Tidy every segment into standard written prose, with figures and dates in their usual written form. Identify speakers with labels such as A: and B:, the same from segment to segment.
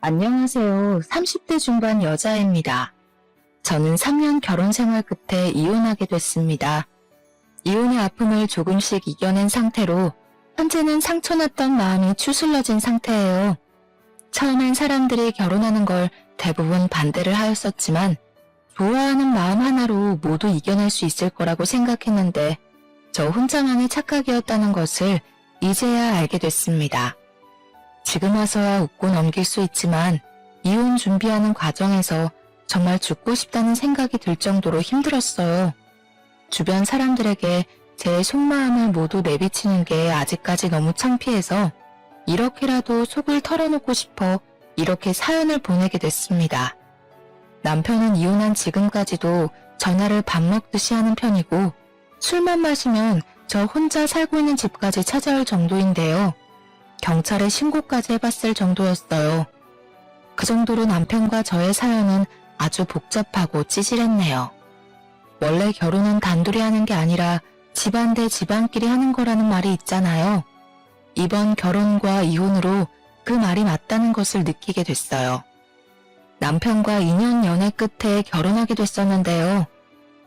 A: 안녕하세요. 30대 중반 여자입니다. 저는 3년 결혼 생활 끝에 이혼하게 됐습니다. 이혼의 아픔을 조금씩 이겨낸 상태로 현재는 상처났던 마음이 추슬러진 상태예요. 처음엔 사람들이 결혼하는 걸 대부분 반대를 하였었지만 좋아하는 마음 하나로 모두 이겨낼 수 있을 거라고 생각했는데 저 혼자만의 착각이었다는 것을 이제야 알게 됐습니다. 지금 와서야 웃고 넘길 수 있지만 이혼 준비하는 과정에서 정말 죽고 싶다는 생각이 들 정도로 힘들었어요. 주변 사람들에게 제 속마음을 모두 내비치는 게 아직까지 너무 창피해서 이렇게라도 속을 털어놓고 싶어 이렇게 사연을 보내게 됐습니다. 남편은 이혼한 지금까지도 전화를 밥 먹듯이 하는 편이고 술만 마시면 저 혼자 살고 있는 집까지 찾아올 정도인데요. 경찰에 신고까지 해봤을 정도였어요. 그 정도로 남편과 저의 사연은 아주 복잡하고 찌질했네요. 원래 결혼은 단둘이 하는 게 아니라 집안 대 집안끼리 하는 거라는 말이 있잖아요. 이번 결혼과 이혼으로 그 말이 맞다는 것을 느끼게 됐어요. 남편과 2년 연애 끝에 결혼하게 됐었는데요.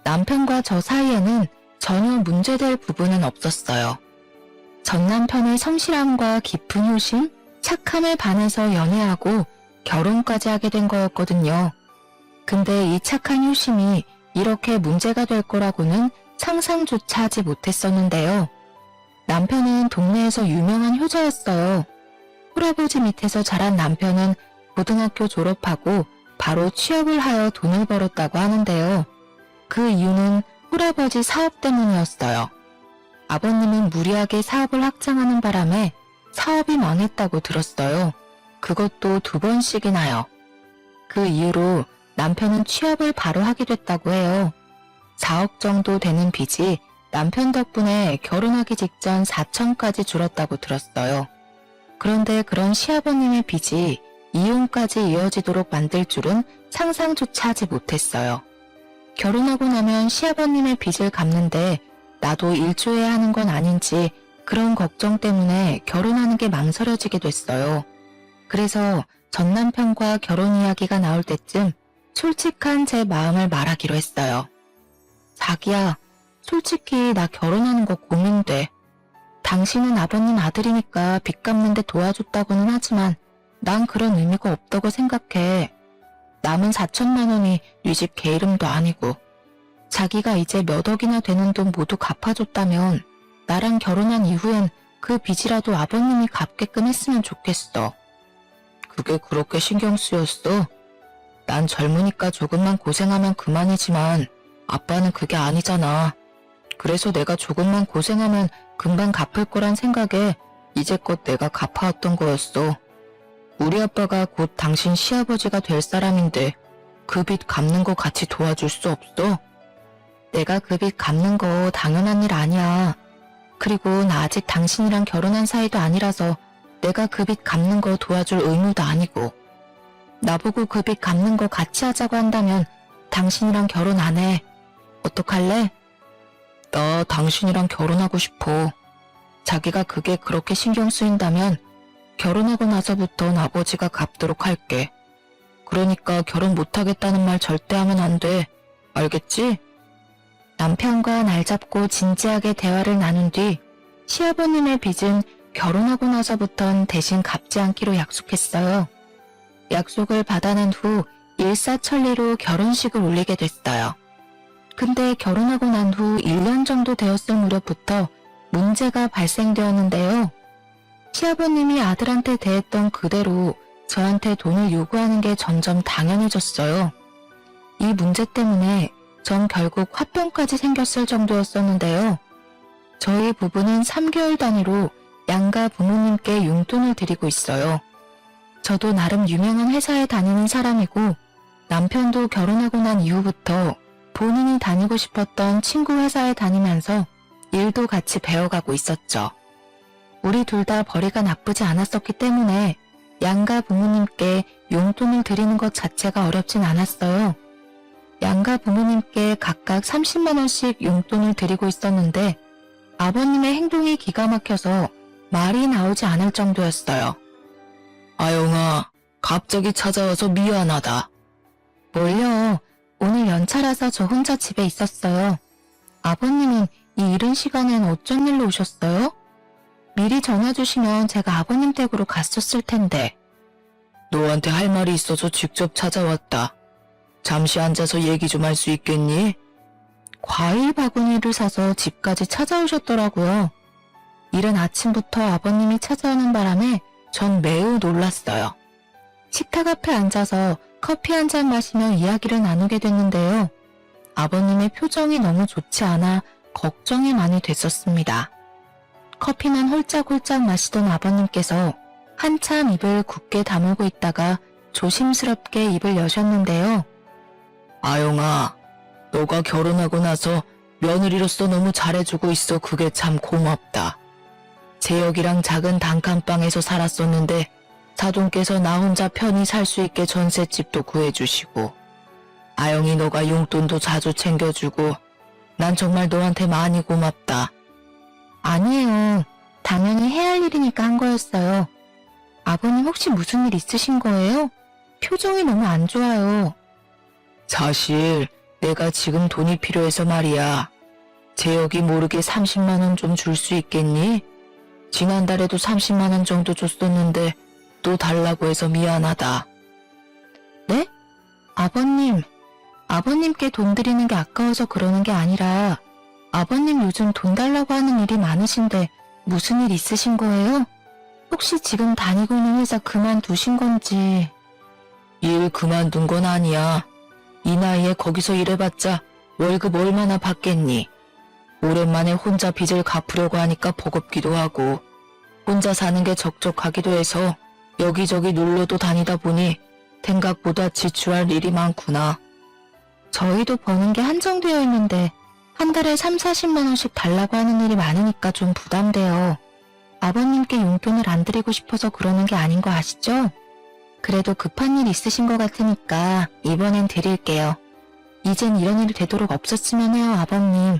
A: 남편과 저 사이에는 전혀 문제될 부분은 없었어요. 전 남편의 성실함과 깊은 효심, 착함에 반해서 연애하고 결혼까지 하게 된 거였거든요. 근데 이 착한 효심이 이렇게 문제가 될 거라고는 상상조차 하지 못했었는데요. 남편은 동네에서 유명한 효자였어요. 할아버지 밑에서 자란 남편은 고등학교 졸업하고 바로 취업을 하여 돈을 벌었다고 하는데요. 그 이유는 할아버지 사업 때문이었어요. 아버님은 무리하게 사업을 확장하는 바람에 사업이 망했다고 들었어요. 그것도 2번씩이나요. 그 이후로 남편은 취업을 바로 하게 됐다고 해요. 4억 정도 되는 빚이 남편 덕분에 결혼하기 직전 4천까지 줄었다고 들었어요. 그런데 그런 시아버님의 빚이 이혼까지 이어지도록 만들 줄은 상상조차 하지 못했어요. 결혼하고 나면 시아버님의 빚을 갚는데 나도 일조해야 하는 건 아닌지 그런 걱정 때문에 결혼하는 게 망설여지게 됐어요. 그래서 전 남편과 결혼 이야기가 나올 때쯤 솔직한 제 마음을 말하기로 했어요. 자기야, 솔직히 나 결혼하는 거 고민돼. 당신은 아버님 아들이니까 빚 갚는데 도와줬다고는 하지만 난 그런 의미가 없다고 생각해. 남은 4천만 원이 네 집 개 이름도 아니고 자기가 이제 몇 억이나 되는 돈 모두 갚아줬다면 나랑 결혼한 이후엔 그 빚이라도 아버님이 갚게끔 했으면 좋겠어. 그게 그렇게 신경 쓰였어? 난 젊으니까 조금만 고생하면 그만이지만 아빠는 그게 아니잖아. 그래서 내가 조금만 고생하면 금방 갚을 거란 생각에 이제껏 내가 갚아왔던 거였어. 우리 아빠가 곧 당신 시아버지가 될 사람인데 그 빚 갚는 거 같이 도와줄 수 없어? 내가 그 빚 갚는 거 당연한 일 아니야. 그리고 나 아직 당신이랑 결혼한 사이도 아니라서 내가 그 빚 갚는 거 도와줄 의무도 아니고. 나보고 그 빚 갚는 거 같이 하자고 한다면 당신이랑 결혼 안 해. 어떡할래? 나 당신이랑 결혼하고 싶어. 자기가 그게 그렇게 신경 쓰인다면 결혼하고 나서부턴 아버지가 갚도록 할게. 그러니까 결혼 못하겠다는 말 절대 하면 안 돼. 알겠지? 남편과 날 잡고 진지하게 대화를 나눈 뒤 시아버님의 빚은 결혼하고 나서부턴 대신 갚지 않기로 약속했어요. 약속을 받아낸 후 일사천리로 결혼식을 올리게 됐어요. 근데 결혼하고 난 후 1년 정도 되었을 무렵부터 문제가 발생되었는데요. 시아버님이 아들한테 대했던 그대로 저한테 돈을 요구하는 게 점점 당연해졌어요. 이 문제 때문에 전 결국 화병까지 생겼을 정도였었는데요. 저희 부부는 3개월 단위로 양가 부모님께 용돈을 드리고 있어요. 저도 나름 유명한 회사에 다니는 사람이고 남편도 결혼하고 난 이후부터 본인이 다니고 싶었던 친구 회사에 다니면서 일도 같이 배워가고 있었죠. 우리 둘 다 벌이가 나쁘지 않았었기 때문에 양가 부모님께 용돈을 드리는 것 자체가 어렵진 않았어요. 양가 부모님께 각각 30만 원씩 용돈을 드리고 있었는데 아버님의 행동이 기가 막혀서 말이 나오지 않을 정도였어요. 아영아, 갑자기 찾아와서 미안하다. 뭘요? 오늘 연차라서 저 혼자 집에 있었어요. 아버님은 이 이른 시간엔 어쩐 일로 오셨어요? 미리 전화주시면 제가 아버님 댁으로 갔었을 텐데. 너한테 할 말이 있어서 직접 찾아왔다. 잠시 앉아서 얘기 좀 할 수 있겠니? 과일 바구니를 사서 집까지 찾아오셨더라고요. 이른 아침부터 아버님이 찾아오는 바람에 전 매우 놀랐어요. 식탁 앞에 앉아서 커피 한 잔 마시며 이야기를 나누게 됐는데요. 아버님의 표정이 너무 좋지 않아 걱정이 많이 됐었습니다. 커피만 홀짝홀짝 마시던 아버님께서 한참 입을 굳게 다물고 있다가 조심스럽게 입을 여셨는데요. 아영아, 너가 결혼하고 나서 며느리로서 너무 잘해주고 있어. 그게 참 고맙다. 재혁이랑 작은 단칸방에서 살았었는데 사돈께서 나 혼자 편히 살 수 있게 전셋집도 구해주시고 아영이 너가 용돈도 자주 챙겨주고 난 정말 너한테 많이 고맙다. 아니에요. 당연히 해야 할 일이니까 한 거였어요. 아버님 혹시 무슨 일 있으신 거예요? 표정이 너무 안 좋아요. 사실 내가 지금 돈이 필요해서 말이야. 재혁이 모르게 30만 원 좀 줄 수 있겠니? 지난달에도 30만 원 정도 줬었는데 또 달라고 해서 미안하다. 네? 아버님께 돈 드리는 게 아까워서 그러는 게 아니라 아버님 요즘 돈 달라고 하는 일이 많으신데 무슨 일 있으신 거예요? 혹시 지금 다니고 있는 회사 그만두신 건지. 일 그만둔 건 아니야. 이 나이에 거기서 일해봤자 월급 얼마나 받겠니? 오랜만에 혼자 빚을 갚으려고 하니까 버겁기도 하고 혼자 사는 게 적적하기도 해서 여기저기 놀러도 다니다 보니 생각보다 지출할 일이 많구나. 저희도 버는 게 한정되어 있는데 한 달에 30-40만 원씩 달라고 하는 일이 많으니까 좀 부담돼요. 아버님께 용돈을 안 드리고 싶어서 그러는 게 아닌 거 아시죠? 그래도 급한 일 있으신 것 같으니까 이번엔 드릴게요. 이젠 이런 일이 되도록 없었으면 해요, 아버님.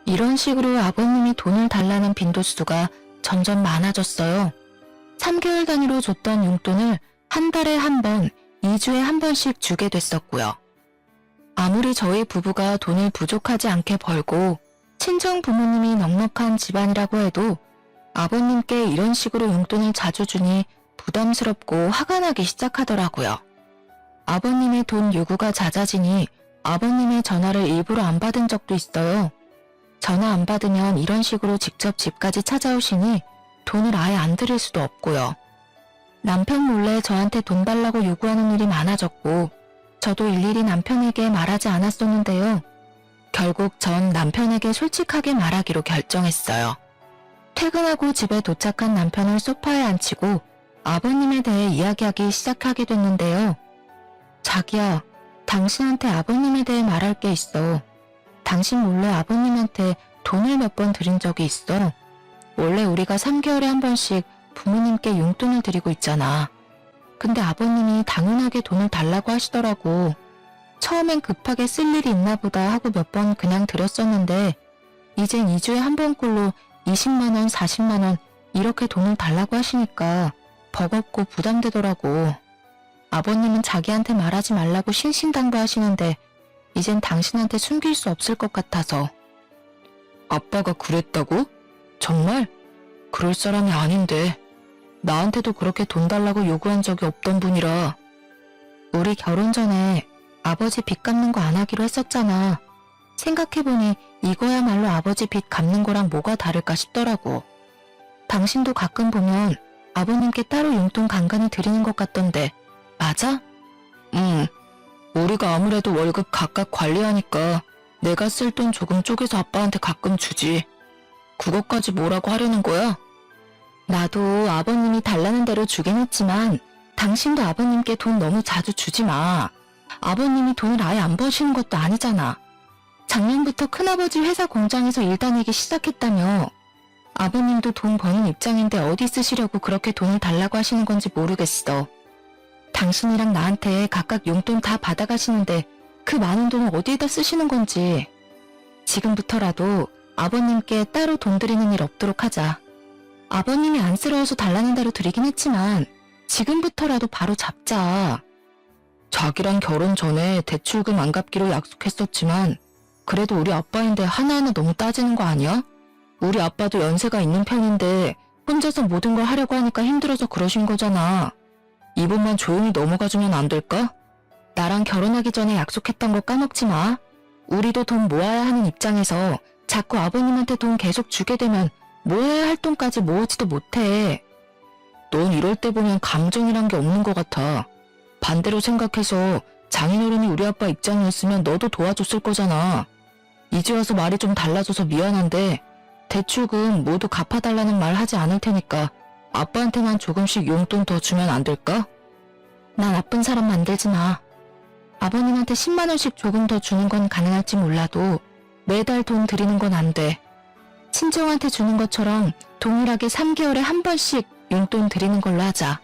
A: 이런 식으로 아버님이 돈을 달라는 빈도수가 점점 많아졌어요. 3개월 단위로 줬던 용돈을 한 달에 한 번, 2주에 한 번씩 주게 됐었고요. 아무리 저희 부부가 돈을 부족하지 않게 벌고 친정 부모님이 넉넉한 집안이라고 해도 아버님께 이런 식으로 용돈을 자주 주니 부담스럽고 화가 나기 시작하더라고요. 아버님의 돈 요구가 잦아지니 아버님의 전화를 일부러 안 받은 적도 있어요. 전화 안 받으면 이런 식으로 직접 집까지 찾아오시니 돈을 아예 안 드릴 수도 없고요. 남편 몰래 저한테 돈 달라고 요구하는 일이 많아졌고 저도 일일이 남편에게 말하지 않았었는데요. 결국 전 남편에게 솔직하게 말하기로 결정했어요. 퇴근하고 집에 도착한 남편을 소파에 앉히고 아버님에 대해 이야기하기 시작하게 됐는데요. 자기야, 당신한테 아버님에 대해 말할 게 있어. 당신 몰래 아버님한테 돈을 몇 번 드린 적이 있어. 원래 우리가 3개월에 한 번씩 부모님께 용돈을 드리고 있잖아. 근데 아버님이 당연하게 돈을 달라고 하시더라고. 처음엔 급하게 쓸 일이 있나 보다 하고 몇 번 그냥 드렸었는데 이젠 2주에 한 번꼴로 20만 원, 40만 원 이렇게 돈을 달라고 하시니까 버겁고 부담되더라고. 아버님은 자기한테 말하지 말라고 신신당부하시는데 이젠 당신한테 숨길 수 없을 것 같아서. 아빠가 그랬다고? 정말? 그럴 사람이 아닌데. 나한테도 그렇게 돈 달라고 요구한 적이 없던 분이라. 우리 결혼 전에 아버지 빚 갚는 거 안 하기로 했었잖아. 생각해보니 이거야말로 아버지 빚 갚는 거랑 뭐가 다를까 싶더라고. 당신도 가끔 보면 아버님께 따로 용돈 간간히 드리는 것 같던데 맞아? 우리가 아무래도 월급 각각 관리하니까 내가 쓸 돈 조금 쪼개서 아빠한테 가끔 주지. 그것까지 뭐라고 하려는 거야? 나도 아버님이 달라는 대로 주긴 했지만 당신도 아버님께 돈 너무 자주 주지 마. 아버님이 돈을 아예 안 버시는 것도 아니잖아. 작년부터 큰아버지 회사 공장에서 일 다니기 시작했다며. 아버님도 돈 버는 입장인데 어디 쓰시려고 그렇게 돈을 달라고 하시는 건지 모르겠어. 당신이랑 나한테 각각 용돈 다 받아가시는데 그 많은 돈을 어디에다 쓰시는 건지. 지금부터라도 아버님께 따로 돈 드리는 일 없도록 하자. 아버님이 안쓰러워서 달라는 대로 드리긴 했지만 지금부터라도 바로 잡자. 자기랑 결혼 전에 대출금 안 갚기로 약속했었지만 그래도 우리 아빠인데 하나하나 너무 따지는 거 아니야? 우리 아빠도 연세가 있는 편인데 혼자서 모든 걸 하려고 하니까 힘들어서 그러신 거잖아. 이번만 조용히 넘어가주면 안 될까? 나랑 결혼하기 전에 약속했던 거 까먹지 마. 우리도 돈 모아야 하는 입장에서 자꾸 아버님한테 돈 계속 주게 되면 모아야 할 돈까지 모으지도 못해. 넌 이럴 때 보면 감정이란 게 없는 것 같아. 반대로 생각해서 장인어른이 우리 아빠 입장이었으면 너도 도와줬을 거잖아. 이제 와서 말이 좀 달라져서 미안한데 대출금 모두 갚아달라는 말 하지 않을 테니까 아빠한테만 조금씩 용돈 더 주면 안 될까? 나 나쁜 사람 만들지 마. 아버님한테 10만 원씩 조금 더 주는 건 가능할지 몰라도 매달 돈 드리는 건 안 돼. 친정한테 주는 것처럼 동일하게 3개월에 한 번씩 용돈 드리는 걸로 하자.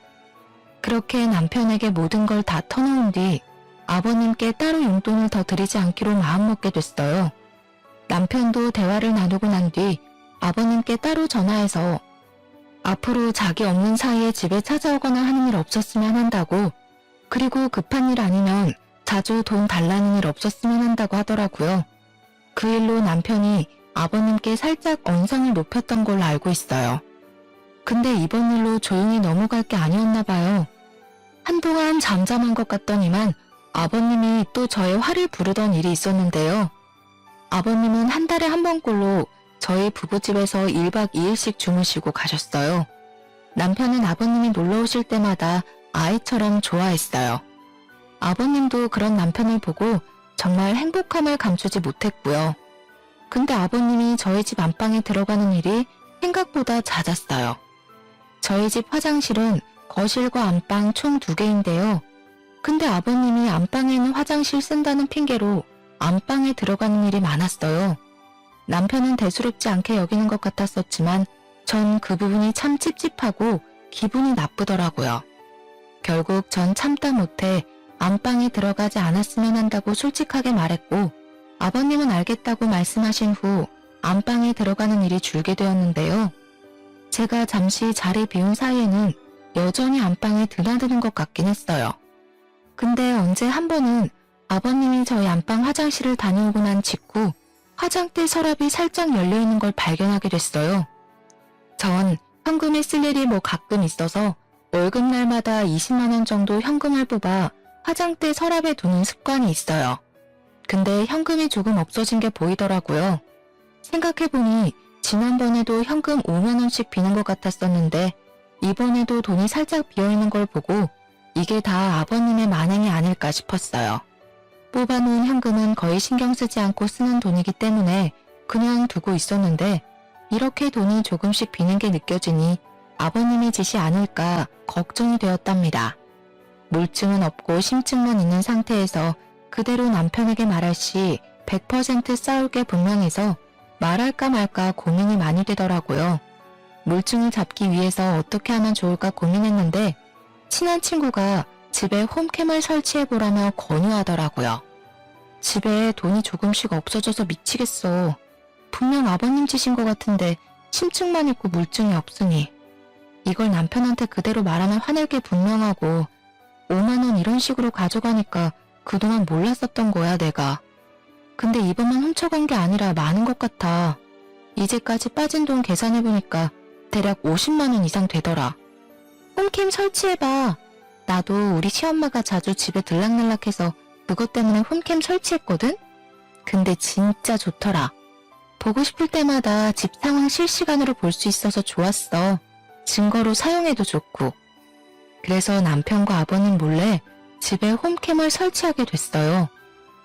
A: 그렇게 남편에게 모든 걸 다 터놓은 뒤 아버님께 따로 용돈을 더 드리지 않기로 마음먹게 됐어요. 남편도 대화를 나누고 난 뒤 아버님께 따로 전화해서 앞으로 자기 없는 사이에 집에 찾아오거나 하는 일 없었으면 한다고, 그리고 급한 일 아니면 자주 돈 달라는 일 없었으면 한다고 하더라고요. 그 일로 남편이 아버님께 살짝 언성을 높였던 걸로 알고 있어요. 근데 이번 일로 조용히 넘어갈 게 아니었나 봐요. 한동안 잠잠한 것 같더니만 아버님이 또 저의 화를 부르던 일이 있었는데요. 아버님은 한 달에 한 번꼴로 저희 부부집에서 1박 2일씩 주무시고 가셨어요. 남편은 아버님이 놀러 오실 때마다 아이처럼 좋아했어요. 아버님도 그런 남편을 보고 정말 행복함을 감추지 못했고요. 근데 아버님이 저희 집 안방에 들어가는 일이 생각보다 잦았어요. 저희 집 화장실은 거실과 안방 총 2개인데요. 근데 아버님이 안방에 있는 화장실 쓴다는 핑계로 안방에 들어가는 일이 많았어요. 남편은 대수롭지 않게 여기는 것 같았었지만 전 그 부분이 참 찝찝하고 기분이 나쁘더라고요. 결국 전 참다 못해 안방에 들어가지 않았으면 한다고 솔직하게 말했고, 아버님은 알겠다고 말씀하신 후 안방에 들어가는 일이 줄게 되었는데요. 제가 잠시 자리 비운 사이에는 여전히 안방에 드나드는 것 같긴 했어요. 근데 언제 한 번은 아버님이 저희 안방 화장실을 다녀오고 난 직후 화장대 서랍이 살짝 열려있는 걸 발견하게 됐어요. 전 현금에 쓸 일이 가끔 있어서 월급날마다 20만 원 정도 현금을 뽑아 화장대 서랍에 두는 습관이 있어요. 근데 현금이 조금 없어진 게 보이더라고요. 생각해보니 지난번에도 현금 5만 원씩 비는 것 같았었는데 이번에도 돈이 살짝 비어있는 걸 보고 이게 다 아버님의 만행이 아닐까 싶었어요. 뽑아놓은 현금은 거의 신경 쓰지 않고 쓰는 돈이기 때문에 그냥 두고 있었는데 이렇게 돈이 조금씩 비는 게 느껴지니 아버님의 짓이 아닐까 걱정이 되었답니다. 물증은 없고 심증만 있는 상태에서 그대로 남편에게 말할 시 100% 싸울 게 분명해서 말할까 말까 고민이 많이 되더라고요. 물증을 잡기 위해서 어떻게 하면 좋을까 고민했는데 친한 친구가 집에 홈캠을 설치해보라며 권유하더라고요. 집에 돈이 조금씩 없어져서 미치겠어. 분명 아버님 짓인 것 같은데 심증만 있고 물증이 없으니. 이걸 남편한테 그대로 말하면 화낼 게 분명하고 5만 원 이런 식으로 가져가니까 그동안 몰랐었던 거야 내가. 근데 이번만 훔쳐간 게 아니라 많은 것 같아. 이제까지 빠진 돈 계산해보니까 대략 50만 원 이상 되더라. 홈캠 설치해봐. 나도 우리 시엄마가 자주 집에 들락날락해서 그것 때문에 홈캠 설치했거든? 근데 진짜 좋더라. 보고 싶을 때마다 집 상황 실시간으로 볼 수 있어서 좋았어. 증거로 사용해도 좋고. 그래서 남편과 아버님 몰래 집에 홈캠을 설치하게 됐어요.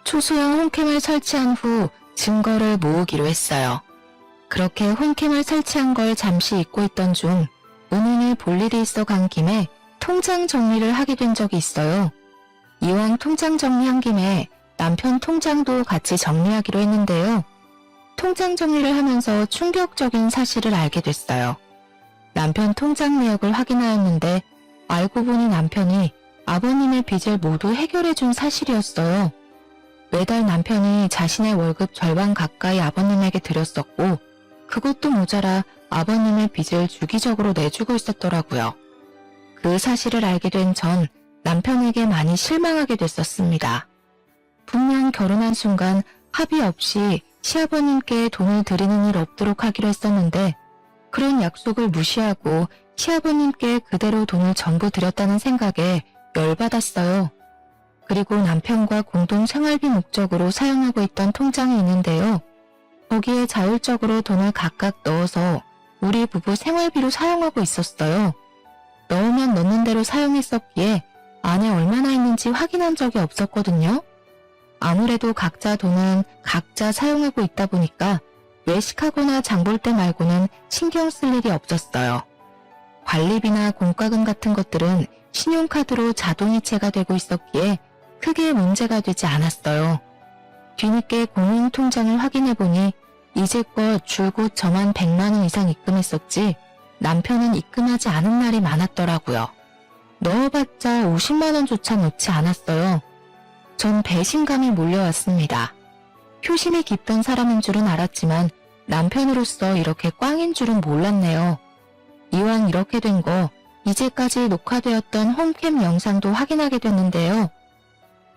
A: 초소형 홈캠을 설치한 후 증거를 모으기로 했어요. 그렇게 홈캠을 설치한 걸 잠시 잊고 있던 중 은행에 볼 일이 있어 간 김에 통장 정리를 하게 된 적이 있어요. 이왕 통장 정리한 김에 남편 통장도 같이 정리하기로 했는데요. 통장 정리를 하면서 충격적인 사실을 알게 됐어요. 남편 통장 내역을 확인하였는데 알고 보니 남편이 아버님의 빚을 모두 해결해준 사실이었어요. 매달 남편이 자신의 월급 절반 가까이 아버님에게 드렸었고 그것도 모자라 아버님의 빚을 주기적으로 내주고 있었더라고요. 그 사실을 알게 된 전 남편에게 많이 실망하게 됐었습니다. 분명 결혼한 순간 합의 없이 시아버님께 돈을 드리는 일 없도록 하기로 했었는데 그런 약속을 무시하고 시아버님께 그대로 돈을 전부 드렸다는 생각에 열받았어요. 그리고 남편과 공동 생활비 목적으로 사용하고 있던 통장이 있는데요. 거기에 자율적으로 돈을 각각 넣어서 우리 부부 생활비로 사용하고 있었어요. 넣으면 넣는 대로 사용했었기에 안에 얼마나 있는지 확인한 적이 없었거든요. 아무래도 각자 돈은 각자 사용하고 있다 보니까 외식하거나 장볼 때 말고는 신경 쓸 일이 없었어요. 관리비나 공과금 같은 것들은 신용카드로 자동이체가 되고 있었기에 크게 문제가 되지 않았어요. 뒤늦게 공인통장을 확인해보니 이제껏 줄곧 저만 100만 원 이상 입금했었지 남편은 입금하지 않은 날이 많았더라고요. 넣어봤자 50만 원조차 넣지 않았어요. 전 배신감이 몰려왔습니다. 효심이 깊던 사람인 줄은 알았지만 남편으로서 이렇게 꽝인 줄은 몰랐네요. 이왕 이렇게 된 거 이제까지 녹화되었던 홈캠 영상도 확인하게 됐는데요.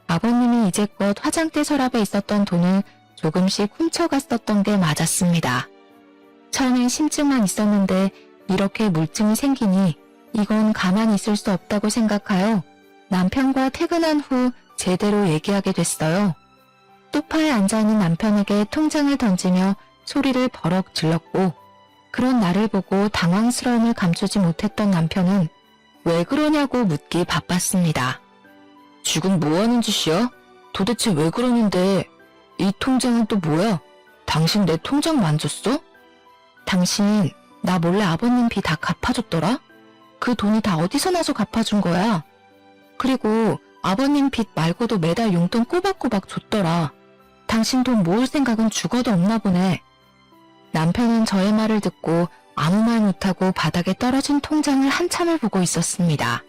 A: 아버님이 이제껏 화장대 서랍에 있었던 돈을 조금씩 훔쳐갔었던 게 맞았습니다. 처음엔 심증만 있었는데 이렇게 물증이 생기니 이건 가만히 있을 수 없다고 생각하여 남편과 퇴근한 후 제대로 얘기하게 됐어요. 소파에 앉아있는 남편에게 통장을 던지며 소리를 버럭 질렀고 그런 나를 보고 당황스러움을 감추지 못했던 남편은 왜 그러냐고 묻기 바빴습니다. 지금 뭐하는 짓이야? 도대체 왜 그러는데? 이 통장은 또 뭐야? 당신 내 통장 만졌어? 당신 나 몰래 아버님 빚 다 갚아줬더라? 그 돈이 다 어디서 나서 갚아준 거야? 그리고 아버님 빚 말고도 매달 용돈 꼬박꼬박 줬더라. 당신 돈 모을 생각은 죽어도 없나 보네. 남편은 저의 말을 듣고 아무 말 못하고 바닥에 떨어진 통장을 한참을 보고 있었습니다.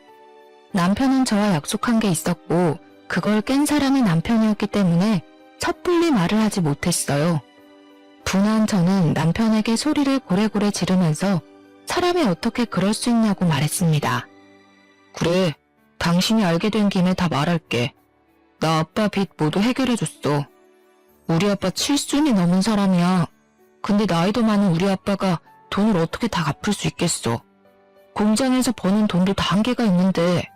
A: 남편은 저와 약속한 게 있었고 그걸 깬 사람이 남편이었기 때문에 섣불리 말을 하지 못했어요. 분한 저는 남편에게 소리를 고래고래 지르면서 사람이 어떻게 그럴 수 있냐고 말했습니다. 그래, 당신이 알게 된 김에 다 말할게. 나 아빠 빚 모두 해결해줬어. 우리 아빠 7순이 넘은 사람이야. 근데 나이도 많은 우리 아빠가 돈을 어떻게 다 갚을 수 있겠어. 공장에서 버는 돈도 다 한계가 있는데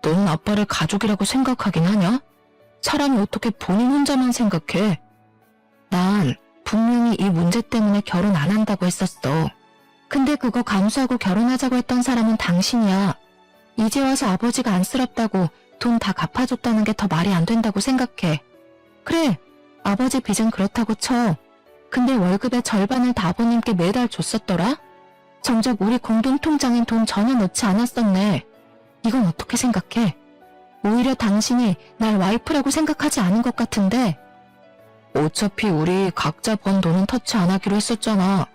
A: 너는 아빠를 가족이라고 생각하긴 하냐? 사람이 어떻게 본인 혼자만 생각해? 난 분명히 이 문제 때문에 결혼 안 한다고 했었어. 근데 그거 감수하고 결혼하자고 했던 사람은 당신이야. 이제 와서 아버지가 안쓰럽다고 돈 다 갚아줬다는 게 더 말이 안 된다고 생각해. 그래, 아버지 빚은 그렇다고 쳐. 근데 월급의 절반을 다 아버님께 매달 줬었더라? 정작 우리 공동통장엔 돈 전혀 넣지 않았었네. 이건 어떻게 생각해? 오히려 당신이 날 와이프라고 생각하지 않은 것 같은데. 어차피 우리 각자 번 돈은 터치 안 하기로 했었잖아.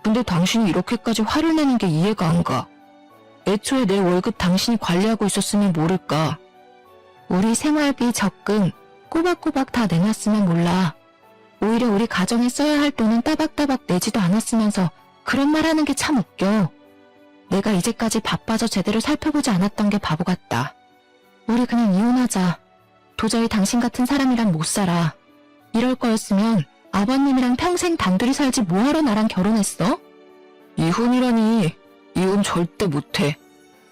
A: 근데 당신이 이렇게까지 화를 내는 게 이해가 안 가. 애초에 내 월급 당신이 관리하고 있었으면 모를까. 우리 생활비, 적금 꼬박꼬박 다 내놨으면 몰라. 오히려 우리 가정에 써야 할 돈은 따박따박 내지도 않았으면서 그런 말 하는 게 참 웃겨. 내가 이제까지 바빠져 제대로 살펴보지 않았던 게 바보 같다. 우리 그냥 이혼하자. 도저히 당신 같은 사람이랑 못 살아. 이럴 거였으면 아버님이랑 평생 단둘이 살지 뭐하러 나랑 결혼했어? 이혼이라니. 이혼 절대 못해.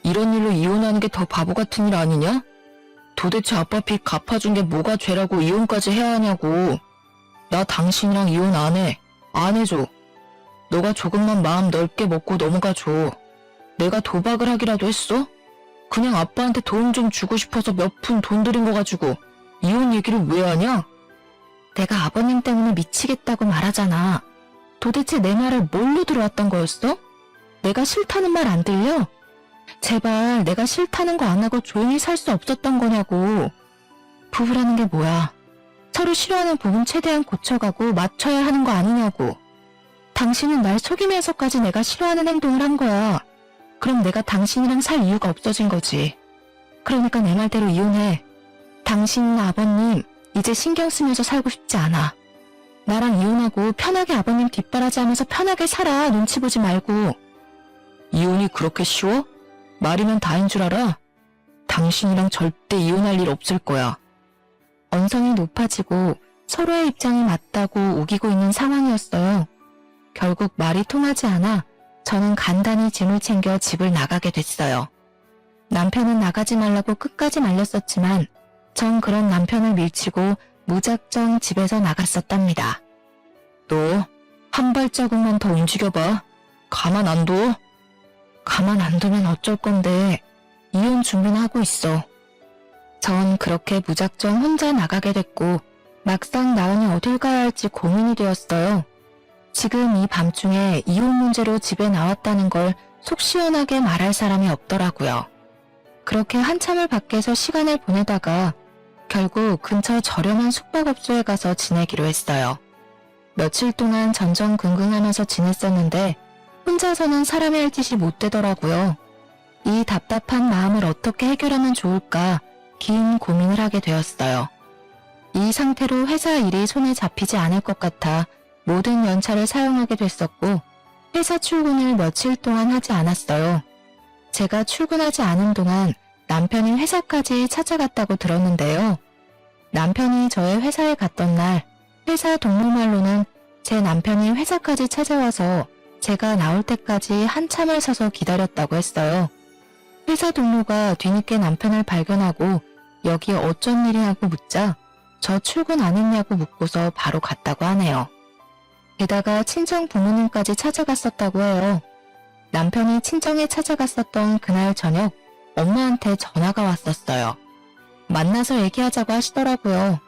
A: 이런 일로 이혼하는 게 더 바보 같은 일 아니냐? 도대체 아빠 빚 갚아준 게 뭐가 죄라고 이혼까지 해야 하냐고. 나 당신이랑 이혼 안 해. 안 해줘. 너가 조금만 마음 넓게 먹고 넘어가줘. 내가 도박을 하기라도 했어? 그냥 아빠한테 돈 좀 주고 싶어서 몇 푼 돈 들인 거 가지고 이혼 얘기를 왜 하냐? 내가 아버님 때문에 미치겠다고 말하잖아. 도대체 내 말을 뭘로 들어왔던 거였어? 내가 싫다는 말 안 들려? 제발 내가 싫다는 거 안 하고 조용히 살 수 없었던 거냐고. 부부라는 게 뭐야? 서로 싫어하는 부분 최대한 고쳐가고 맞춰야 하는 거 아니냐고. 당신은 날 속이면서까지 내가 싫어하는 행동을 한 거야. 그럼 내가 당신이랑 살 이유가 없어진 거지. 그러니까 내 말대로 이혼해. 당신이나 아버님 이제 신경 쓰면서 살고 싶지 않아. 나랑 이혼하고 편하게 아버님 뒷바라지하면서 편하게 살아. 눈치 보지 말고. 이혼이 그렇게 쉬워? 말이면 다인 줄 알아? 당신이랑 절대 이혼할 일 없을 거야. 언성이 높아지고 서로의 입장이 맞다고 우기고 있는 상황이었어요. 결국 말이 통하지 않아 저는 간단히 짐을 챙겨 집을 나가게 됐어요. 남편은 나가지 말라고 끝까지 말렸었지만 전 그런 남편을 밀치고 무작정 집에서 나갔었답니다. 너 한 발자국만 더 움직여봐. 가만 안 둬. 가만 안 두면 어쩔 건데 이혼 준비는 하고 있어. 전 그렇게 무작정 혼자 나가게 됐고 막상 나은이 어딜 가야 할지 고민이 되었어요. 지금 이 밤중에 이혼 문제로 집에 나왔다는 걸 속 시원하게 말할 사람이 없더라고요. 그렇게 한참을 밖에서 시간을 보내다가 결국 근처 저렴한 숙박업소에 가서 지내기로 했어요. 며칠 동안 전전긍긍하면서 지냈었는데 혼자서는 사람의 할 짓이 못 되더라고요. 이 답답한 마음을 어떻게 해결하면 좋을까 긴 고민을 하게 되었어요. 이 상태로 회사 일이 손에 잡히지 않을 것 같아 모든 연차를 사용하게 됐었고 회사 출근을 며칠 동안 하지 않았어요. 제가 출근하지 않은 동안 남편이 회사까지 찾아갔다고 들었는데요. 남편이 저의 회사에 갔던 날 회사 동료말로는 제 남편이 회사까지 찾아와서 제가 나올 때까지 한참을 서서 기다렸다고 했어요. 회사 동료가 뒤늦게 남편을 발견하고 여기 어쩐 일이냐고 묻자 저 출근 안 했냐고 묻고서 바로 갔다고 하네요. 게다가 친정 부모님까지 찾아갔었다고 해요. 남편이 친정에 찾아갔었던 그날 저녁 엄마한테 전화가 왔었어요. 만나서 얘기하자고 하시더라고요.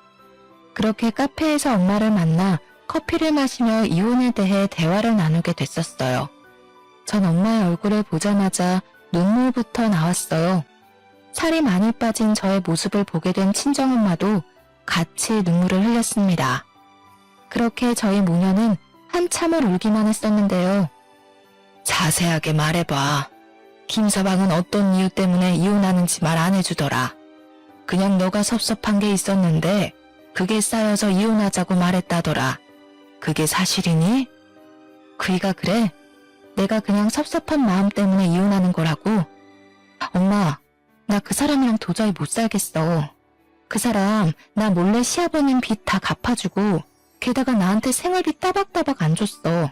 A: 그렇게 카페에서 엄마를 만나 커피를 마시며 이혼에 대해 대화를 나누게 됐었어요. 전 엄마의 얼굴을 보자마자 눈물부터 나왔어요. 살이 많이 빠진 저의 모습을 보게 된 친정엄마도 같이 눈물을 흘렸습니다. 그렇게 저희 모녀는 한참을 울기만 했었는데요. 자세하게 말해봐. 김서방은 어떤 이유 때문에 이혼하는지 말 안 해주더라. 그냥 너가 섭섭한 게 있었는데 그게 쌓여서 이혼하자고 말했다더라. 그게 사실이니? 그이가 그래? 내가 그냥 섭섭한 마음 때문에 이혼하는 거라고? 엄마, 나 그 사람이랑 도저히 못 살겠어. 그 사람 나 몰래 시아버님 빚 다 갚아주고 게다가 나한테 생활비 따박따박 안 줬어.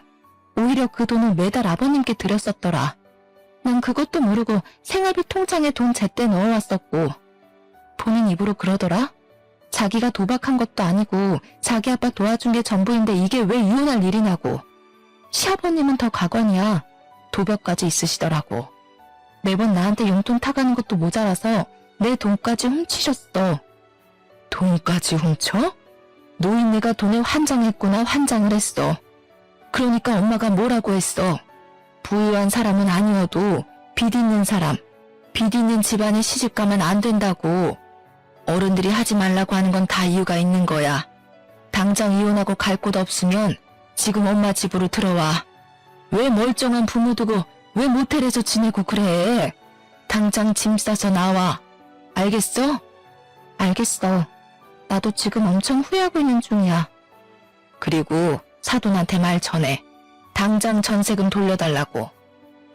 A: 오히려 그 돈을 매달 아버님께 드렸었더라. 난 그것도 모르고 생활비 통장에 돈 제때 넣어왔었고 본인 입으로 그러더라. 자기가 도박한 것도 아니고 자기 아빠 도와준 게 전부인데 이게 왜 이혼할 일이냐고. 시아버님은 더 가관이야. 도벽까지 있으시더라고. 매번 나한테 용돈 타가는 것도 모자라서 내 돈까지 훔치셨어. 돈까지 훔쳐? 노인네가 돈에 환장했구나. 환장을 했어. 그러니까 엄마가 뭐라고 했어. 부유한 사람은 아니어도 빚 있는 사람, 빚 있는 집안에 시집가면 안 된다고. 어른들이 하지 말라고 하는 건 다 이유가 있는 거야. 당장 이혼하고 갈 곳 없으면 지금 엄마 집으로 들어와. 왜 멀쩡한 부모 두고 왜 모텔에서 지내고 그래? 당장 짐 싸서 나와. 알겠어? 알겠어. 나도 지금 엄청 후회하고 있는 중이야. 그리고 사돈한테 말 전해. 당장 전세금 돌려달라고.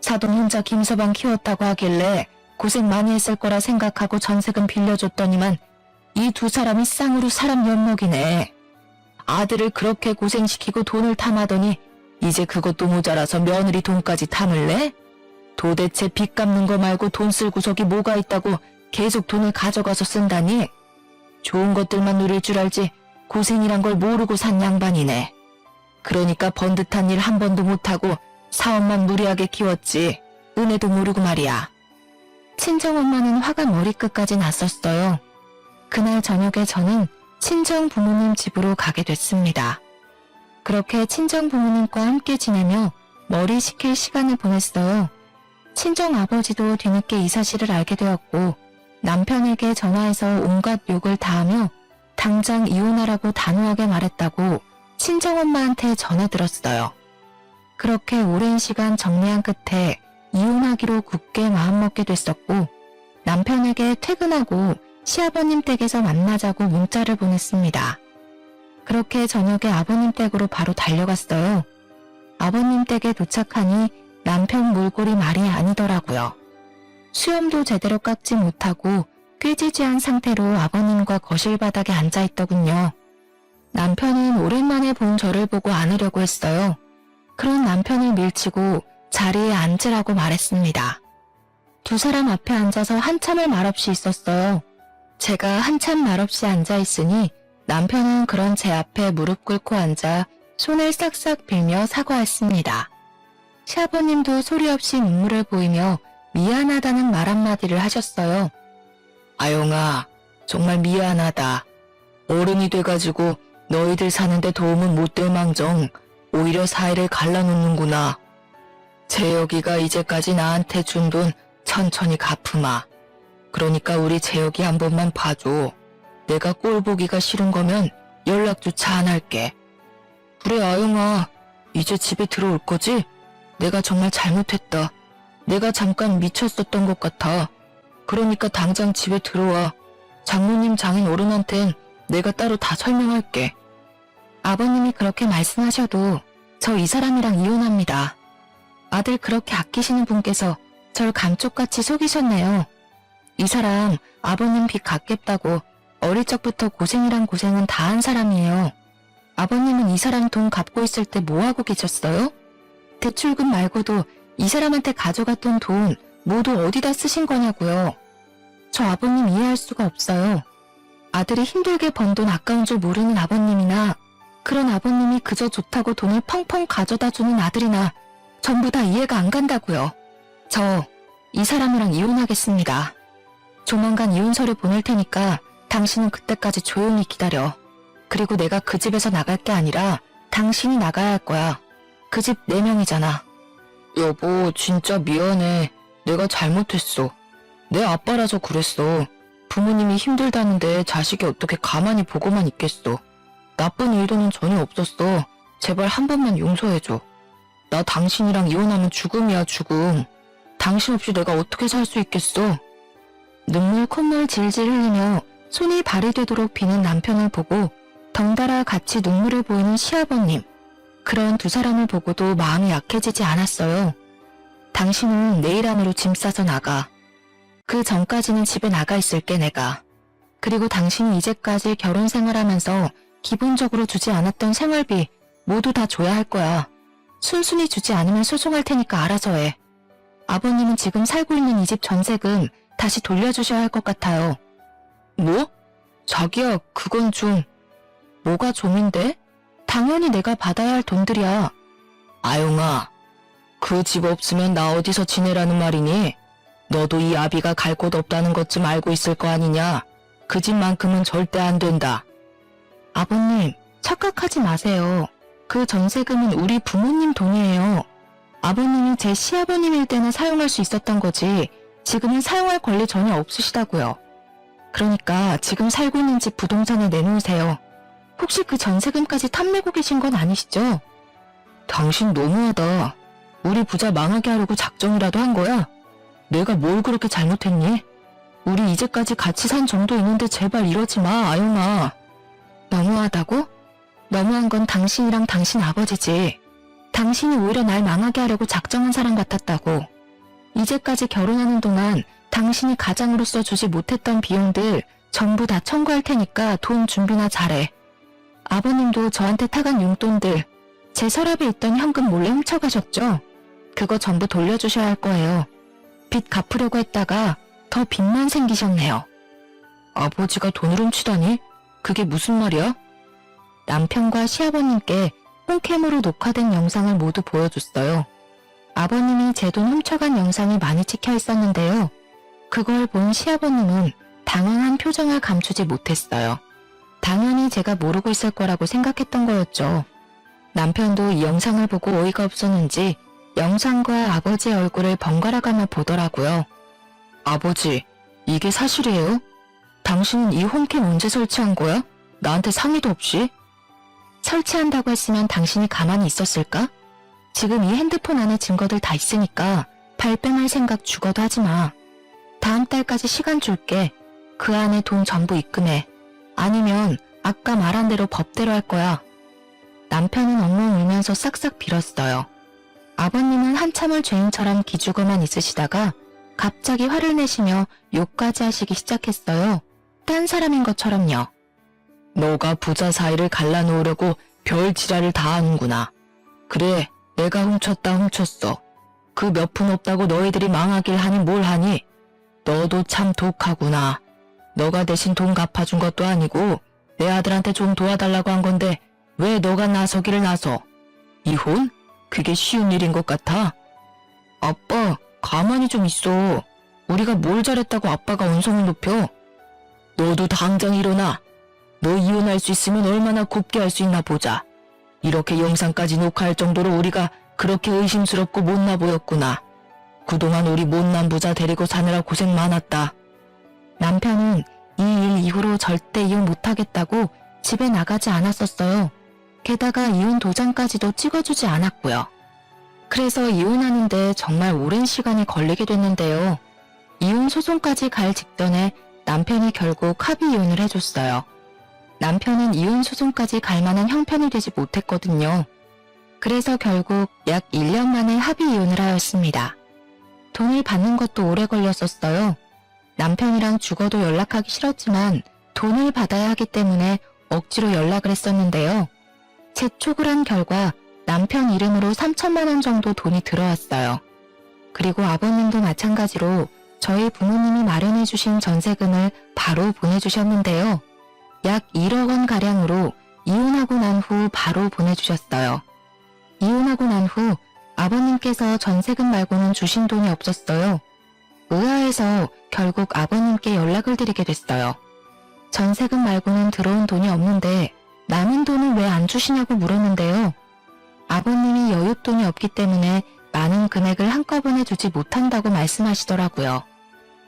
A: 사돈 혼자 김서방 키웠다고 하길래 고생 많이 했을 거라 생각하고 전세금 빌려줬더니만 이 두 사람이 쌍으로 사람 엿먹이네. 아들을 그렇게 고생시키고 돈을 탐하더니 이제 그것도 모자라서 며느리 돈까지 탐을래? 도대체 빚 갚는 거 말고 돈 쓸 구석이 뭐가 있다고 계속 돈을 가져가서 쓴다니? 좋은 것들만 누릴 줄 알지 고생이란 걸 모르고 산 양반이네. 그러니까 번듯한 일 한 번도 못하고 사업만 무리하게 키웠지. 은혜도 모르고 말이야. 친정엄마는 화가 머리끝까지 났었어요. 그날 저녁에 저는 친정 부모님 집으로 가게 됐습니다. 그렇게 친정 부모님과 함께 지내며 머리 식힐 시간을 보냈어요. 친정 아버지도 뒤늦게 이 사실을 알게 되었고 남편에게 전화해서 온갖 욕을 다하며 당장 이혼하라고 단호하게 말했다고 친정엄마한테 전해 들었어요. 그렇게 오랜 시간 정리한 끝에 이혼하기로 굳게 마음먹게 됐었고 남편에게 퇴근하고 시아버님 댁에서 만나자고 문자를 보냈습니다. 그렇게 저녁에 아버님 댁으로 바로 달려갔어요. 아버님 댁에 도착하니 남편 몰골이 말이 아니더라고요. 수염도 제대로 깎지 못하고 꾀지지한 상태로 아버님과 거실 바닥에 앉아있더군요. 남편은 오랜만에 본 저를 보고 안으려고 했어요. 그런 남편을 밀치고 자리에 앉으라고 말했습니다. 두 사람 앞에 앉아서 한참을 말없이 있었어요. 제가 한참 말없이 앉아있으니 남편은 그런 제 앞에 무릎 꿇고 앉아 손을 싹싹 빌며 사과했습니다. 시아버님도 소리 없이 눈물을 보이며 미안하다는 말 한마디를 하셨어요. 아영아, 정말 미안하다. 어른이 돼가지고 너희들 사는데 도움은 못 될 망정 오히려 사이를 갈라놓는구나. 재혁이가 이제까지 나한테 준 돈 천천히 갚으마. 그러니까 우리 재혁이 한 번만 봐줘. 내가 꼴 보기가 싫은 거면 연락조차 안 할게. 그래 아영아, 이제 집에 들어올 거지? 내가 정말 잘못했다. 내가 잠깐 미쳤었던 것 같아. 그러니까 당장 집에 들어와. 장모님 장인 어른한텐 내가 따로 다 설명할게. 아버님이 그렇게 말씀하셔도 저 이 사람이랑 이혼합니다. 아들 그렇게 아끼시는 분께서 절 감쪽같이 속이셨네요. 이 사람 아버님 빚 갚겠다고 어릴 적부터 고생이란 고생은 다 한 사람이에요. 아버님은 이 사람 돈 갚고 있을 때 뭐하고 계셨어요? 대출금 말고도 이 사람한테 가져갔던 돈 모두 어디다 쓰신 거냐고요. 저 아버님 이해할 수가 없어요. 아들이 힘들게 번 돈 아까운 줄 모르는 아버님이나 그런 아버님이 그저 좋다고 돈을 펑펑 가져다 주는 아들이나 전부 다 이해가 안 간다고요. 저 이 사람이랑 이혼하겠습니다. 조만간 이혼서를 보낼 테니까 당신은 그때까지 조용히 기다려. 그리고 내가 그 집에서 나갈 게 아니라 당신이 나가야 할 거야. 그 집 4명이잖아. 여보, 진짜 미안해. 내가 잘못했어. 내 아빠라서 그랬어. 부모님이 힘들다는데 자식이 어떻게 가만히 보고만 있겠어. 나쁜 의도는 전혀 없었어. 제발 한 번만 용서해줘. 나 당신이랑 이혼하면 죽음이야, 죽음. 당신 없이 내가 어떻게 살 수 있겠어. 눈물 콧물 질질 흘리며 손이 발이 되도록 비는 남편을 보고 덩달아 같이 눈물을 보이는 시아버님. 그런 두 사람을 보고도 마음이 약해지지 않았어요. 당신은 내일 안으로 짐 싸서 나가. 그 전까지는 집에 나가 있을게 내가. 그리고 당신이 이제까지 결혼 생활하면서 기본적으로 주지 않았던 생활비 모두 다 줘야 할 거야. 순순히 주지 않으면 소송할 테니까 알아서 해. 아버님은 지금 살고 있는 이 집 전세금 다시 돌려주셔야 할 것 같아요. 뭐? 자기야, 그건 좀... 뭐가 좀인데? 당연히 내가 받아야 할 돈들이야. 아영아, 그 집 없으면 나 어디서 지내라는 말이니? 너도 이 아비가 갈 곳 없다는 것 좀 알고 있을 거 아니냐? 그 집만큼은 절대 안 된다. 아버님, 착각하지 마세요. 그 전세금은 우리 부모님 돈이에요. 아버님이 제 시아버님일 때는 사용할 수 있었던 거지 지금은 사용할 권리 전혀 없으시다고요. 그러니까 지금 살고 있는 집 부동산에 내놓으세요. 혹시 그 전세금까지 탐내고 계신 건 아니시죠? 당신 너무하다. 우리 부자 망하게 하려고 작정이라도 한 거야? 내가 뭘 그렇게 잘못했니? 우리 이제까지 같이 산 정도 있는데 제발 이러지 마, 아영아. 너무하다고? 너무한 건 당신이랑 당신 아버지지. 당신이 오히려 날 망하게 하려고 작정한 사람 같았다고. 이제까지 결혼하는 동안 당신이 가장으로서 주지 못했던 비용들 전부 다 청구할 테니까 돈 준비나 잘해. 아버님도 저한테 타간 용돈들, 제 서랍에 있던 현금 몰래 훔쳐가셨죠? 그거 전부 돌려주셔야 할 거예요. 빚 갚으려고 했다가 더 빚만 생기셨네요. 아버지가 돈을 훔치다니? 그게 무슨 말이야? 남편과 시아버님께 홈캠으로 녹화된 영상을 모두 보여줬어요. 아버님이 제 돈 훔쳐간 영상이 많이 찍혀 있었는데요. 그걸 본 시아버님은 당황한 표정을 감추지 못했어요. 당연히 제가 모르고 있을 거라고 생각했던 거였죠. 남편도 이 영상을 보고 어이가 없었는지 영상과 아버지의 얼굴을 번갈아가며 보더라고요. 아버지, 이게 사실이에요? 당신은 이 홈캠 언제 설치한 거야? 나한테 상의도 없이? 설치한다고 했으면 당신이 가만히 있었을까? 지금 이 핸드폰 안에 증거들 다 있으니까 발뺌할 생각 죽어도 하지 마. 다음 달까지 시간 줄게. 그 안에 돈 전부 입금해. 아니면 아까 말한 대로 법대로 할 거야. 남편은 엉엉 울면서 싹싹 빌었어요. 아버님은 한참을 죄인처럼 기죽어만 있으시다가 갑자기 화를 내시며 욕까지 하시기 시작했어요. 딴 사람인 것처럼요. 너가 부자 사이를 갈라놓으려고 별 지랄을 다 하는구나. 그래, 내가 훔쳤어. 그 몇 푼 없다고 너희들이 망하길 하니 뭘 하니? 너도 참 독하구나. 너가 대신 돈 갚아준 것도 아니고 내 아들한테 좀 도와달라고 한 건데 왜 너가 나서기를 나서? 이혼? 그게 쉬운 일인 것 같아? 아빠, 가만히 좀 있어. 우리가 뭘 잘했다고 아빠가 언성을 높여? 너도 당장 일어나. 너 이혼할 수 있으면 얼마나 곱게 할 수 있나 보자. 이렇게 영상까지 녹화할 정도로 우리가 그렇게 의심스럽고 못나 보였구나. 그동안 우리 못난 부자 데리고 사느라 고생 많았다. 남편은 이 일 이후로 절대 이혼 못하겠다고 집에 나가지 않았었어요. 게다가 이혼 도장까지도 찍어주지 않았고요. 그래서 이혼하는데 정말 오랜 시간이 걸리게 됐는데요. 이혼 소송까지 갈 직전에 남편이 결국 합의 이혼을 해줬어요. 남편은 이혼 소송까지 갈 만한 형편이 되지 못했거든요. 그래서 결국 약 1년 만에 합의 이혼을 하였습니다. 돈을 받는 것도 오래 걸렸었어요. 남편이랑 죽어도 연락하기 싫었지만 돈을 받아야 하기 때문에 억지로 연락을 했었는데요. 재촉을 한 결과 남편 이름으로 3천만 원 정도 돈이 들어왔어요. 그리고 아버님도 마찬가지로 저희 부모님이 마련해 주신 전세금을 바로 보내주셨는데요. 약 1억 원 가량으로 이혼하고 난 후 바로 보내주셨어요. 이혼하고 난 후 아버님께서 전세금 말고는 주신 돈이 없었어요. 의아해서 결국 아버님께 연락을 드리게 됐어요. 전세금 말고는 들어온 돈이 없는데 남은 돈을 왜 안 주시냐고 물었는데요. 아버님이 여윳돈이 없기 때문에 많은 금액을 한꺼번에 주지 못한다고 말씀하시더라고요.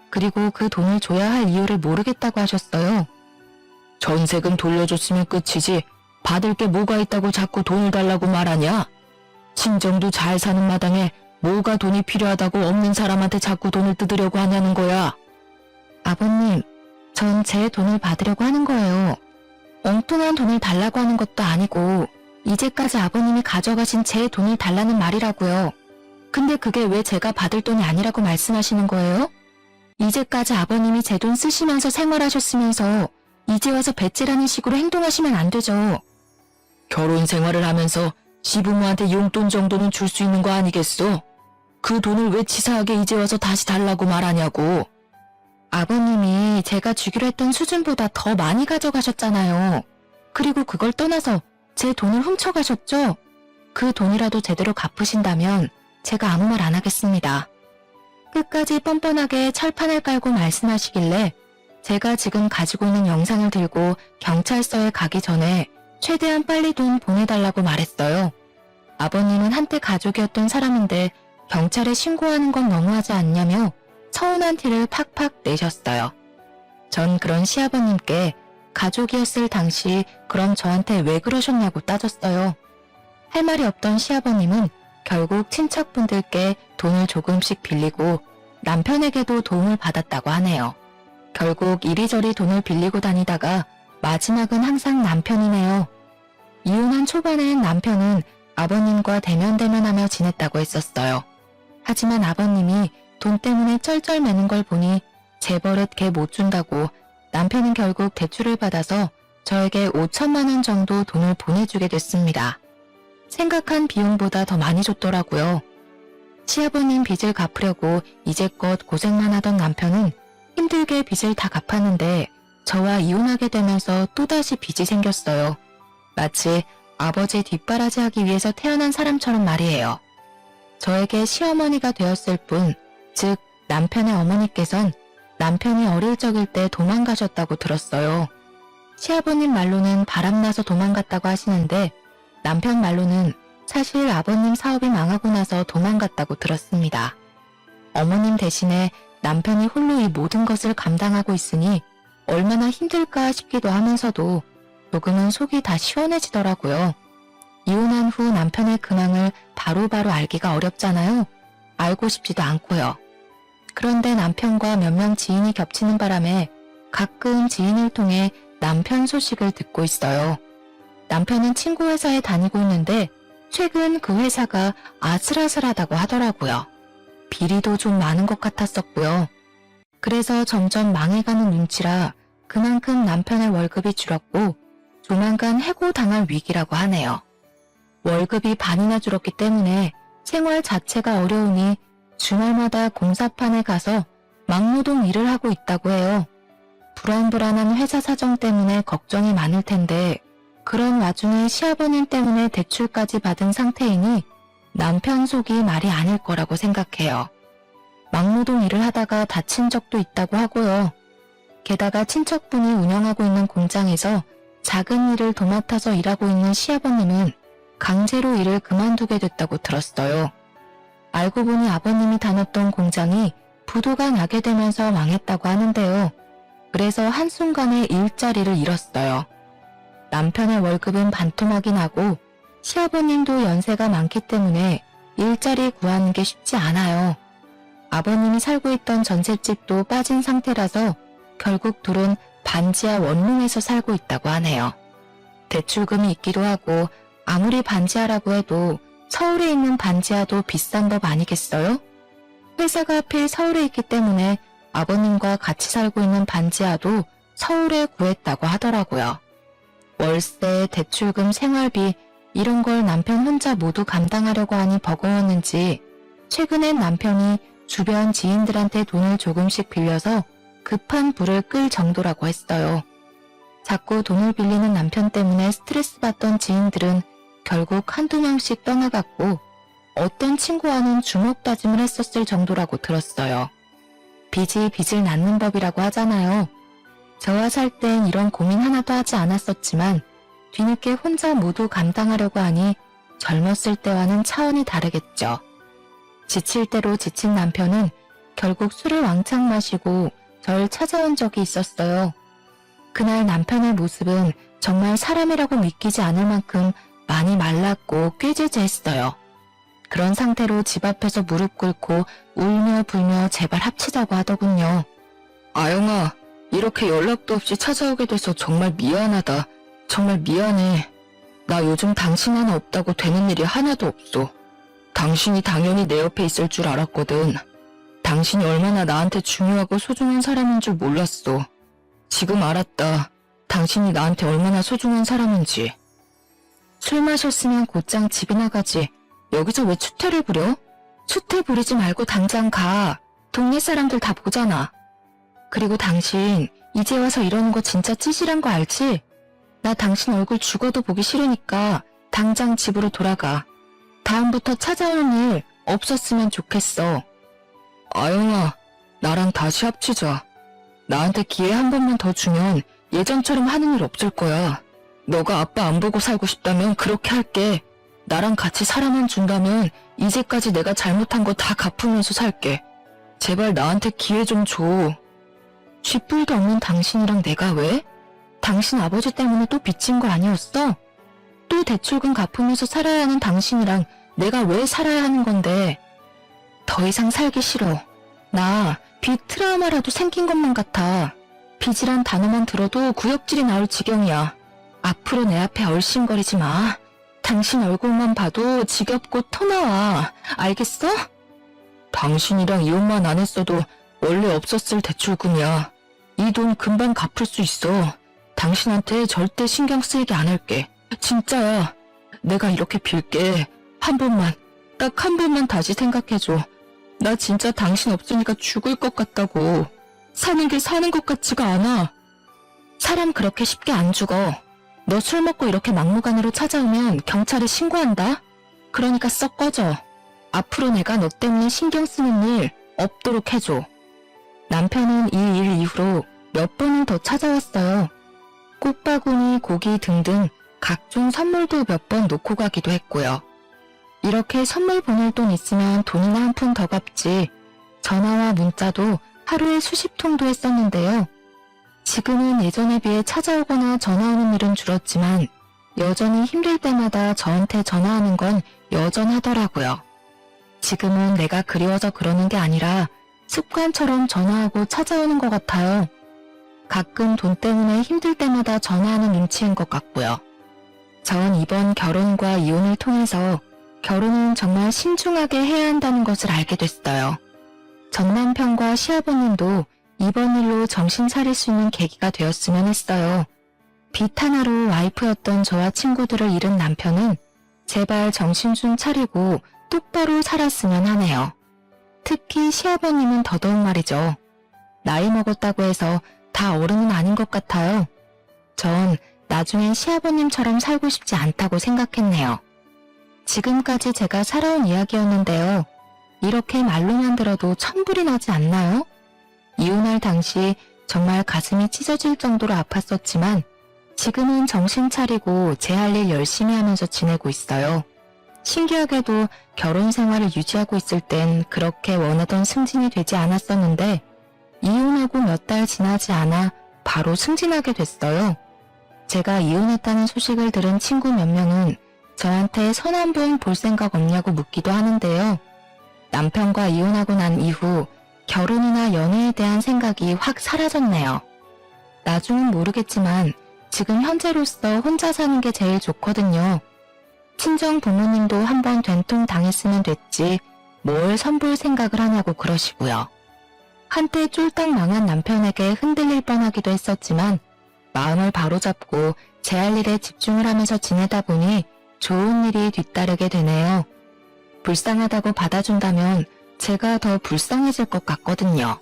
A: 그리고 그 돈을 줘야 할 이유를 모르겠다고 하셨어요. 전세금 돌려줬으면 끝이지 받을 게 뭐가 있다고 자꾸 돈을 달라고 말하냐? 친정도 잘 사는 마당에 뭐가 돈이 필요하다고 없는 사람한테 자꾸 돈을 뜯으려고 하냐는 거야. 아버님, 전 제 돈을 받으려고 하는 거예요. 엉뚱한 돈을 달라고 하는 것도 아니고 이제까지 아버님이 가져가신 제 돈을 달라는 말이라고요. 근데 그게 왜 제가 받을 돈이 아니라고 말씀하시는 거예요? 이제까지 아버님이 제 돈 쓰시면서 생활하셨으면서 이제 와서 배째라는 식으로 행동하시면 안 되죠. 결혼 생활을 하면서 시부모한테 용돈 정도는 줄 수 있는 거 아니겠어? 그 돈을 왜 치사하게 이제 와서 다시 달라고 말하냐고. 아버님이 제가 주기로 했던 수준보다 더 많이 가져가셨잖아요. 그리고 그걸 떠나서 제 돈을 훔쳐가셨죠? 그 돈이라도 제대로 갚으신다면 제가 아무 말 안 하겠습니다. 끝까지 뻔뻔하게 철판을 깔고 말씀하시길래 제가 지금 가지고 있는 영상을 들고 경찰서에 가기 전에 최대한 빨리 돈 보내달라고 말했어요. 아버님은 한때 가족이었던 사람인데 경찰에 신고하는 건 너무하지 않냐며 서운한 티를 팍팍 내셨어요. 전 그런 시아버님께 가족이었을 당시 그럼 저한테 왜 그러셨냐고 따졌어요. 할 말이 없던 시아버님은 결국 친척분들께 돈을 조금씩 빌리고 남편에게도 도움을 받았다고 하네요. 결국 이리저리 돈을 빌리고 다니다가 마지막은 항상 남편이네요. 이혼한 초반엔 남편은 아버님과 대면대면하며 지냈다고 했었어요. 하지만 아버님이 돈 때문에 쩔쩔매는 걸 보니 제 버릇 걔 못 준다고 남편은 결국 대출을 받아서 저에게 5천만 원 정도 돈을 보내주게 됐습니다. 생각한 비용보다 더 많이 줬더라고요. 시아버님 빚을 갚으려고 이제껏 고생만 하던 남편은 힘들게 빚을 다 갚았는데 저와 이혼하게 되면서 또다시 빚이 생겼어요. 마치 아버지 뒷바라지 하기 위해서 태어난 사람처럼 말이에요. 저에게 시어머니가 되었을 뿐, 즉 남편의 어머니께선 남편이 어릴 적일 때 도망가셨다고 들었어요. 시아버님 말로는 바람나서 도망갔다고 하시는데 남편 말로는 사실 아버님 사업이 망하고 나서 도망갔다고 들었습니다. 어머님 대신에 남편이 홀로 이 모든 것을 감당하고 있으니 얼마나 힘들까 싶기도 하면서도 조금은 속이 다 시원해지더라고요. 이혼한 후 남편의 근황을 바로바로 알기가 어렵잖아요. 알고 싶지도 않고요. 그런데 남편과 몇 명 지인이 겹치는 바람에 가끔 지인을 통해 남편 소식을 듣고 있어요. 남편은 친구 회사에 다니고 있는데 최근 그 회사가 아슬아슬하다고 하더라고요. 비리도 좀 많은 것 같았었고요. 그래서 점점 망해가는 눈치라 그만큼 남편의 월급이 줄었고 조만간 해고당할 위기라고 하네요. 월급이 반이나 줄었기 때문에 생활 자체가 어려우니 주말마다 공사판에 가서 막노동 일을 하고 있다고 해요. 불안불안한 회사 사정 때문에 걱정이 많을 텐데 그런 와중에 시아버님 때문에 대출까지 받은 상태이니 남편 속이 말이 아닐 거라고 생각해요. 막노동 일을 하다가 다친 적도 있다고 하고요. 게다가 친척분이 운영하고 있는 공장에서 작은 일을 도맡아서 일하고 있는 시아버님은 강제로 일을 그만두게 됐다고 들었어요. 알고 보니 아버님이 다녔던 공장이 부도가 나게 되면서 망했다고 하는데요. 그래서 한순간에 일자리를 잃었어요. 남편의 월급은 반토막이 나고 시아버님도 연세가 많기 때문에 일자리 구하는 게 쉽지 않아요. 아버님이 살고 있던 전셋집도 빠진 상태라서 결국 둘은 반지하 원룸에서 살고 있다고 하네요. 대출금이 있기도 하고 아무리 반지하라고 해도 서울에 있는 반지하도 비싼 법 아니겠어요? 회사가 하필 서울에 있기 때문에 아버님과 같이 살고 있는 반지하도 서울에 구했다고 하더라고요. 월세, 대출금, 생활비 이런 걸 남편 혼자 모두 감당하려고 하니 버거웠는지 최근엔 남편이 주변 지인들한테 돈을 조금씩 빌려서 급한 불을 끌 정도라고 했어요. 자꾸 돈을 빌리는 남편 때문에 스트레스 받던 지인들은 결국 한두 명씩 떠나갔고 어떤 친구와는 주먹 다짐을 했었을 정도라고 들었어요. 빚이 빚을 낳는 법이라고 하잖아요. 저와 살 땐 이런 고민 하나도 하지 않았었지만 뒤늦게 혼자 모두 감당하려고 하니 젊었을 때와는 차원이 다르겠죠. 지칠 대로 지친 남편은 결국 술을 왕창 마시고 절 찾아온 적이 있었어요. 그날 남편의 모습은 정말 사람이라고 믿기지 않을 만큼 많이 말랐고 꾀죄죄했어요. 그런 상태로 집 앞에서 무릎 꿇고 울며 불며 제발 합치자고 하더군요. 아영아, 이렇게 연락도 없이 찾아오게 돼서 정말 미안하다. 정말 미안해. 나 요즘 당신 하나 없다고 되는 일이 하나도 없어. 당신이 당연히 내 옆에 있을 줄 알았거든. 당신이 얼마나 나한테 중요하고 소중한 사람인 줄 몰랐어. 지금 알았다. 당신이 나한테 얼마나 소중한 사람인지. 술 마셨으면 곧장 집이나 가지. 여기서 왜 추태를 부려? 추태 부리지 말고 당장 가. 동네 사람들 다 보잖아. 그리고 당신 이제 와서 이러는 거 진짜 찌질한 거 알지? 나 당신 얼굴 죽어도 보기 싫으니까 당장 집으로 돌아가. 다음부터 찾아오는 일 없었으면 좋겠어. 아영아, 나랑 다시 합치자. 나한테 기회 한 번만 더 주면 예전처럼 하는 일 없을 거야. 너가 아빠 안 보고 살고 싶다면 그렇게 할게. 나랑 같이 사람만 준다면 이제까지 내가 잘못한 거 다 갚으면서 살게. 제발 나한테 기회 좀 줘. 쥐뿔도 없는 당신이랑 내가 왜? 당신 아버지 때문에 또 빚진 거 아니었어? 또 대출금 갚으면서 살아야 하는 당신이랑 내가 왜 살아야 하는 건데. 더 이상 살기 싫어. 나 빚 트라우마라도 생긴 것만 같아. 빚이란 단어만 들어도 구역질이 나올 지경이야. 앞으로 내 앞에 얼씬거리지 마. 당신 얼굴만 봐도 지겹고 토나와. 알겠어? 당신이랑 이혼만 안 했어도 원래 없었을 대출금이야. 이 돈 금방 갚을 수 있어. 당신한테 절대 신경 쓰이게 안 할게. 진짜야. 내가 이렇게 빌게. 한 번만, 딱 한 번만 다시 생각해줘. 나 진짜 당신 없으니까 죽을 것 같다고. 사는 게 사는 것 같지가 않아. 사람 그렇게 쉽게 안 죽어. 너 술 먹고 이렇게 막무가내로 찾아오면 경찰에 신고한다. 그러니까 썩 꺼져. 앞으로 내가 너 때문에 신경 쓰는 일 없도록 해줘. 남편은 이 일 이후로 몇 번을 더 찾아왔어요. 꽃바구니, 고기 등등 각종 선물도 몇 번 놓고 가기도 했고요. 이렇게 선물 보낼 돈 있으면 돈이나 한 푼 더 갚지. 전화와 문자도 하루에 수십 통도 했었는데요. 지금은 예전에 비해 찾아오거나 전화오는 일은 줄었지만 여전히 힘들 때마다 저한테 전화하는 건 여전하더라고요. 지금은 내가 그리워서 그러는 게 아니라 습관처럼 전화하고 찾아오는 것 같아요. 가끔 돈 때문에 힘들 때마다 전화하는 눈치인 것 같고요. 전 이번 결혼과 이혼을 통해서 결혼은 정말 신중하게 해야 한다는 것을 알게 됐어요. 전 남편과 시아버님도 이번 일로 정신 차릴 수 있는 계기가 되었으면 했어요. 빚 하나로 와이프였던 저와 친구들을 잃은 남편은 제발 정신 좀 차리고 똑바로 살았으면 하네요. 특히 시아버님은 더더욱 말이죠. 나이 먹었다고 해서 다 어른은 아닌 것 같아요. 전 나중엔 시아버님처럼 살고 싶지 않다고 생각했네요. 지금까지 제가 살아온 이야기였는데요. 이렇게 말로만 들어도 천불이 나지 않나요? 이혼할 당시 정말 가슴이 찢어질 정도로 아팠었지만 지금은 정신 차리고 제 할 일 열심히 하면서 지내고 있어요. 신기하게도 결혼 생활을 유지하고 있을 땐 그렇게 원하던 승진이 되지 않았었는데 이혼하고 몇 달 지나지 않아 바로 승진하게 됐어요. 제가 이혼했다는 소식을 들은 친구 몇 명은 저한테 선 한 번 볼 생각 없냐고 묻기도 하는데요. 남편과 이혼하고 난 이후 결혼이나 연애에 대한 생각이 확 사라졌네요. 나중은 모르겠지만 지금 현재로서 혼자 사는 게 제일 좋거든요. 친정 부모님도 한번 된통 당했으면 됐지 뭘 선볼 생각을 하냐고 그러시고요. 한때 쫄딱 망한 남편에게 흔들릴 뻔하기도 했었지만 마음을 바로잡고 제 할 일에 집중을 하면서 지내다 보니 좋은 일이 뒤따르게 되네요. 불쌍하다고 받아준다면 제가 더 불쌍해질 것 같거든요.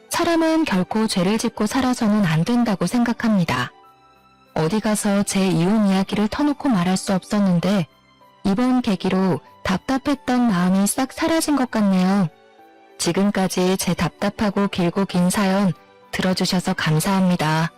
A: 사람은 결코 죄를 짓고 살아서는 안 된다고 생각합니다. 어디 가서 제 이혼 이야기를 터놓고 말할 수 없었는데 이번 계기로 답답했던 마음이 싹 사라진 것 같네요. 지금까지 제 답답하고 길고 긴 사연 들어주셔서 감사합니다.